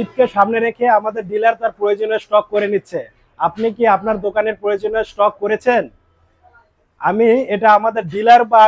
ঈদকে সামনে রেখে আমাদের ডিলার তার প্রয়োজনীয় স্টক করে নিচ্ছে। আপনি কি আপনার দোকানের প্রয়োজনীয় স্টক করেছেন? আমি এটা আমাদের ডিলার বা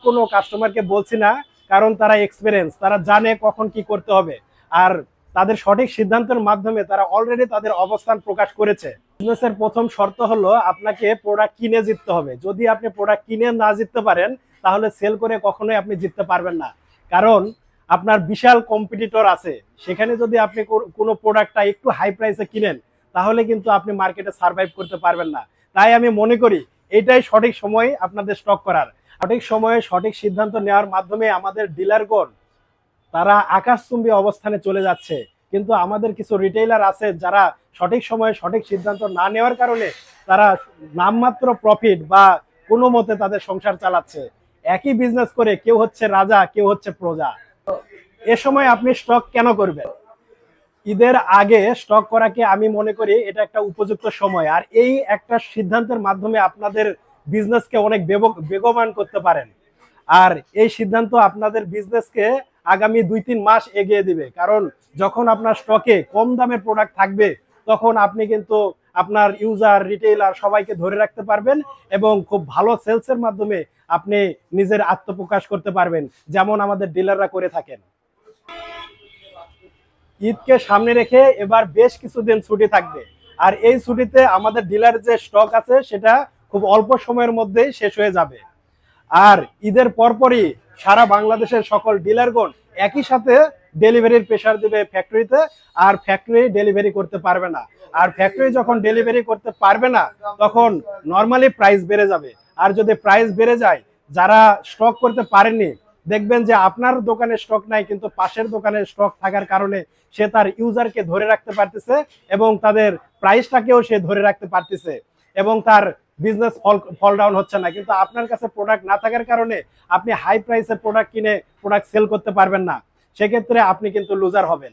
কোনো কাস্টমারকে বলছি না, কারণ তারা এক্সপিরিয়েন্স, তারা জানে কখন কি করতে হবে। আর তাদের সঠিক সিদ্ধান্তের মাধ্যমে তারা অলরেডি তাদের অবস্থান প্রকাশ করেছে। বিজনেসের প্রথম শর্ত হলো আপনাকে প্রোডাক্ট কিনে জিততে হবে। যদি আপনি প্রোডাক্ট কিনে না জিততে পারেন, তাহলে সেল করে কখনোই আপনি জিততে পারবেন না। কারণ আপনার বিশাল কম্পিটিটর আছে, সেখানে যদি আপনি কোনো প্রোডাক্টটা একটু হাই প্রাইসে কিনেন, তাহলে কিন্তু আপনি মার্কেটে সার্ভাইভ করতে পারবেন না। তাই আমি মনে করি এটাই সঠিক সময় আপনাদের স্টক করার। সঠিক সময়ে সঠিক সিদ্ধান্ত নেওয়ার মাধ্যমে আমাদের ডিলারগণ তারা আকাশচুম্বী অবস্থানে চলে যাচ্ছে। কিন্তু আমাদের কিছু রিটেইলার আছে যারা সঠিক সময়ে সঠিক সিদ্ধান্ত না নেওয়ার কারণে তারা নামমাত্র প্রফিট বা কোনো মতে তাদের সংসার চালাচ্ছে। একই বিজনেস করে কেউ হচ্ছে রাজা, কেউ হচ্ছে প্রজা। এ সময় আপনি স্টক কেন করবেন? ঈদের আগে স্টক করাকে আমি মনে করি এটা একটা উপযুক্ত সময়। আর এই একটা সিদ্ধান্তের মাধ্যমে আপনাদের বিজনেসকে অনেক বেগবান করতে পারেন। আর এই সিদ্ধান্ত আপনাদের বিজনেসকে আগামী 2-3 মাস এগিয়ে দিবে। কারণ যখন আপনার স্টকে কম দামের প্রোডাক্ট থাকবে, তখন আপনি কিন্তু আপনার ইউজার, রিটেইলার সবাইকে ধরে রাখতে পারবেন এবং খুব ভালো সেলসের মাধ্যমে আপনি নিজের আত্মপ্রকাশ করতে পারবেন, যেমন আমাদের ডিলাররা করে থাকেন। ঈদকে সামনে রেখে এবার বেশ কিছুদিন ছুটি থাকবে। আর এই ছুটিতে আমাদের ডিলার যে স্টক আছে সেটা খুব অল্প সময়ের মধ্যেই শেষ হয়ে যাবে। আর ঈদের পরপরই সারা বাংলাদেশের সকল ডিলারগণ একই সাথে ডেলিভারির প্রেসার দিবে ফ্যাক্টরিতে। আর ফ্যাক্টরি ডেলিভারি করতে পারবে না। আর ফ্যাক্টরি যখন ডেলিভারি করতে পারবে না, তখন নর্মালি প্রাইস বেড়ে যাবে। আর যদি প্রাইস বেড়ে যায়, যারা স্টক করতে পারেননি, দেখবেন যে আপনার দোকানে স্টক নাই, কিন্তু পাশের দোকানে স্টক থাকার কারণে সে তার ইউজারকে ধরে রাখতে পারতেছে এবং তাদের প্রাইসটাকেও সে ধরে রাখতে পারতেছে এবং তার বিজনেস ফল ডাউন হচ্ছে না। কিন্তু আপনার কাছে প্রোডাক্ট না থাকার কারণে আপনি হাই প্রাইসের প্রোডাক্ট কিনে প্রোডাক্ট সেল করতে পারবেন না। সেক্ষেত্রে আপনি কিন্তু লুজার হবেন।